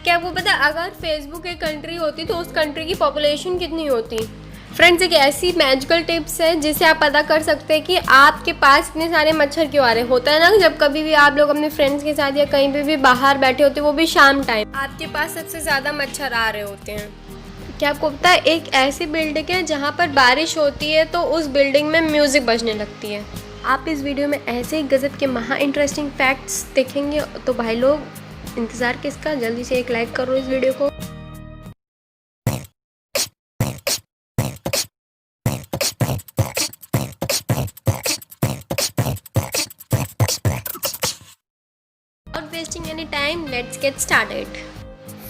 क्या आपको पता है अगर फेसबुक एक कंट्री होती तो उस कंट्री की पॉपुलेशन कितनी होती? फ्रेंड्स, एक ऐसी मैजिकल टिप्स है जिससे आप पता कर सकते हैं कि आपके पास इतने सारे मच्छर क्यों आ रहे होता है ना, जब कभी भी आप लोग अपने फ्रेंड्स के साथ या कहीं पे भी बाहर बैठे होते हैं, वो भी शाम टाइम, आपके पास सबसे ज़्यादा मच्छर आ रहे होते हैं। क्या आपको पता है एक ऐसी बिल्डिंग है जहाँ पर बारिश होती है तो उस बिल्डिंग में म्यूज़िक बजने लगती है। आप इस वीडियो में ऐसे ही गज़ब के महा इंटरेस्टिंग फैक्ट्स देखेंगे, तो भाई लोग इंतज़ार किसका, जल्दी से एक लाइक करो इस वीडियो को। Without wasting any time, let's get started.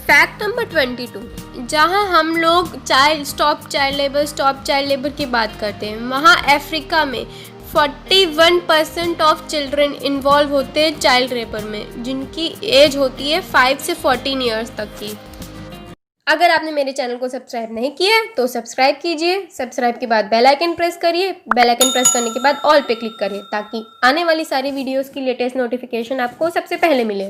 Fact number 22, जहाँ हम लोग चाइल्ड लेबर की बात करते हैं, वहाँ अफ्रीका में 41% ऑफ चिल्ड्रन इन्वॉल्व होते हैं चाइल्ड लेबर में, जिनकी एज होती है 5 से 14 ईयर्स तक की। अगर आपने मेरे चैनल को सब्सक्राइब नहीं किया है तो सब्सक्राइब कीजिए। सब्सक्राइब के बाद बेल आइकन प्रेस करिए। बेल आइकन प्रेस करने के बाद ऑल पे क्लिक करिए ताकि आने वाली सारी वीडियोस की लेटेस्ट नोटिफिकेशन आपको सबसे पहले मिले।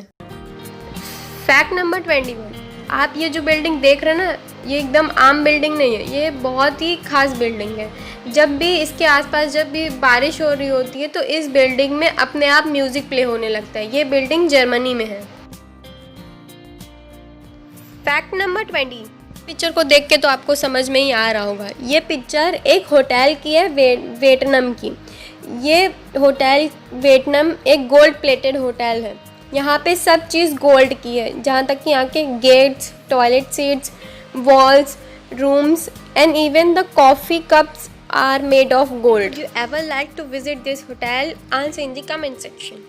फैक्ट नंबर 21, आप ये जो बिल्डिंग देख रहे हैं ना, ये एकदम आम बिल्डिंग नहीं है, ये बहुत ही खास बिल्डिंग है। जब भी इसके आसपास जब भी बारिश हो रही होती है तो इस बिल्डिंग में अपने आप म्यूज़िक प्ले होने लगता है। ये बिल्डिंग जर्मनी में है। फैक्ट नंबर 20, पिक्चर को देख के तो आपको समझ में ही आ रहा होगा, ये पिक्चर एक होटल की है, वियतनाम की। ये होटल वियतनाम एक गोल्ड प्लेटेड होटल है। यहाँ पे सब चीज़ गोल्ड की है, जहाँ तक कि यहाँ के gates, toilet seats, walls, rooms and even the coffee cups are made of gold. You ever like to visit this hotel? Answer in the comment section.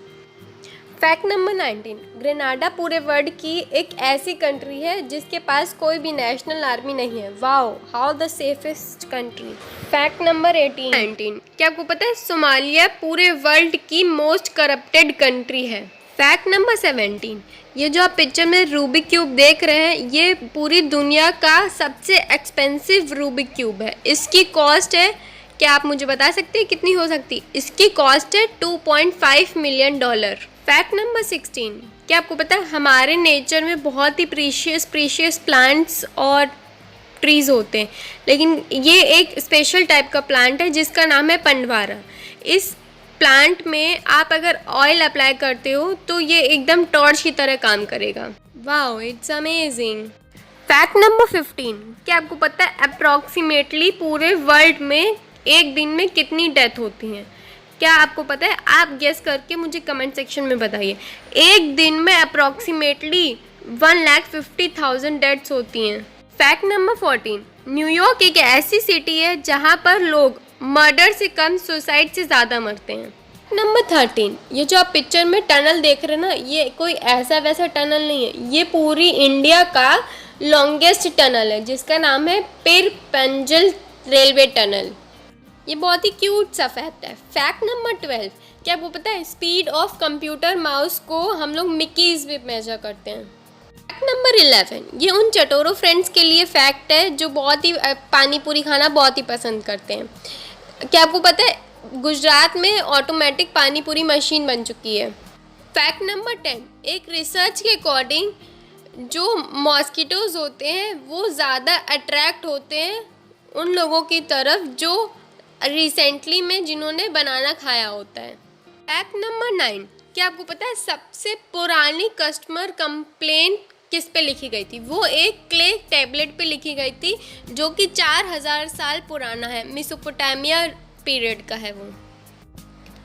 Fact number 19, Grenada पूरे वर्ल्ड की एक ऐसी कंट्री है जिसके पास कोई भी national army नहीं है। Wow, how the safest country. Fact number 19, क्या आपको पता है सोमालिया पूरे वर्ल्ड की मोस्ट करप्टेड कंट्री है। फैक्ट नंबर 17, ये जो आप पिक्चर में रूबिक क्यूब देख रहे हैं, ये पूरी दुनिया का सबसे एक्सपेंसिव रूबिक क्यूब है। इसकी कॉस्ट है, क्या आप मुझे बता सकते हैं कितनी हो सकती? इसकी कॉस्ट है $2.5 मिलियन। फैक्ट नंबर 16, क्या आपको पता है हमारे नेचर में बहुत ही प्रीशियस प्लांट्स और ट्रीज़ होते हैं, लेकिन ये एक स्पेशल टाइप का प्लांट है जिसका नाम है पंडवारा। इस प्लांट में आप अगर ऑयल अप्लाई करते हो तो ये एकदम टॉर्च की तरह काम करेगा। Wow, it's amazing. Fact number 15, क्या आपको पता है अप्रॉक्सीमेटली पूरे वर्ल्ड में एक दिन में कितनी डेथ होती हैं? क्या आपको पता है? आप गेस करके मुझे कमेंट सेक्शन में बताइए। एक दिन में अप्रॉक्सीमेटली 1,50,000 डेथ्स होती हैं। फैक्ट नंबर 14, न्यूयॉर्क एक ऐसी सिटी है जहाँ पर लोग मर्डर से कम सुसाइड से ज़्यादा मरते हैं। नंबर 13, ये जो आप पिक्चर में टनल देख रहे हैं ना, ये कोई ऐसा वैसा टनल नहीं है, ये पूरी इंडिया का लॉन्गेस्ट टनल है जिसका नाम है पीरपंजल रेलवे टनल। ये बहुत ही क्यूट सा फैक्ट है। फैक्ट नंबर 12, क्या आपको पता है स्पीड ऑफ कंप्यूटर माउस को हम लोग मिकीज़ में मेजर करते हैं। फैक्ट नंबर 11, ये उन चटोरों फ्रेंड्स के लिए फैक्ट है जो बहुत ही पानी पूरी खाना बहुत ही पसंद करते हैं। क्या आपको पता है गुजरात में ऑटोमेटिक पानी पूरी मशीन बन चुकी है। फैक्ट नंबर 10, एक रिसर्च के अकॉर्डिंग जो मॉस्किटोज़ होते हैं वो ज़्यादा अट्रैक्ट होते हैं उन लोगों की तरफ जो रिसेंटली में जिन्होंने बनाना खाया होता है। फैक्ट नंबर 9, क्या आपको पता है सबसे पुरानी कस्टमर कंप्लेंट किस पे लिखी गई थी? वो एक क्ले टैबलेट पे लिखी गई थी जो कि 4000 साल पुराना है, मेसोपोटामिया पीरियड का है वो।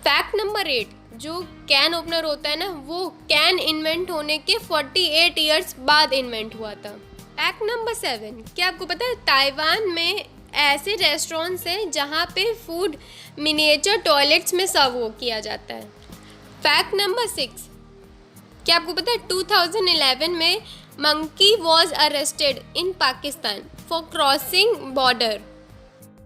फैक्ट नंबर 8, जो कैन ओपनर होता है ना, वो कैन इन्वेंट होने के 48 ईयर्स बाद इन्वेंट हुआ था। फैक्ट नंबर 7, क्या आपको पता है ताइवान में ऐसे रेस्टोरेंट्स हैं जहाँ पे फूड मिनिएचर टॉयलेट्स में सर्व किया जाता है। फैक्ट नंबर 6, क्या आपको पता है 2011 में monkey was arrested in Pakistan for crossing border.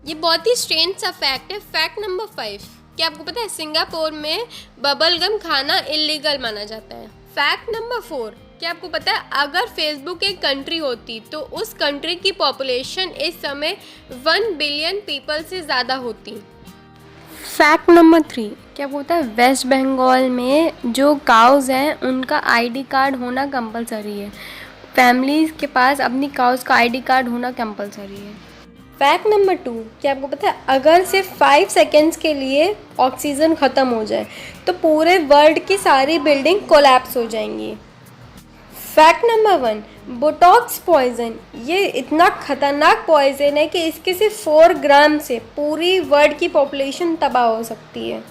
ये बहुत ही स्ट्रेंज सा फैक्ट है। फैक्ट नंबर 5, क्या आपको पता है सिंगापुर में बबल गम खाना इलीगल माना जाता है। फैक्ट नंबर 4, क्या आपको पता है अगर फेसबुक एक कंट्री होती तो उस कंट्री की पॉपुलेशन इस समय 1 बिलियन पीपल से ज़्यादा होती। फैक्ट नंबर 3, क्या बोलता है वेस्ट बंगाल में जो काउज हैं उनका आईडी कार्ड होना कंपलसरी है। फैमिलीज़ के पास अपनी काउस का आईडी कार्ड होना कंपलसरी है। फैक्ट नंबर 2, क्या आपको पता है अगर सिर्फ 5 सेकेंड्स के लिए ऑक्सीजन ख़त्म हो जाए तो पूरे वर्ल्ड की सारी बिल्डिंग कोलैप्स हो जाएंगी। फैक्ट नंबर 1, बोटॉक्स पॉइजन ये इतना ख़तरनाक पॉइजन है कि इसके सिर्फ 4 ग्राम से पूरी वर्ल्ड की पॉपुलेशन तबाह हो सकती है।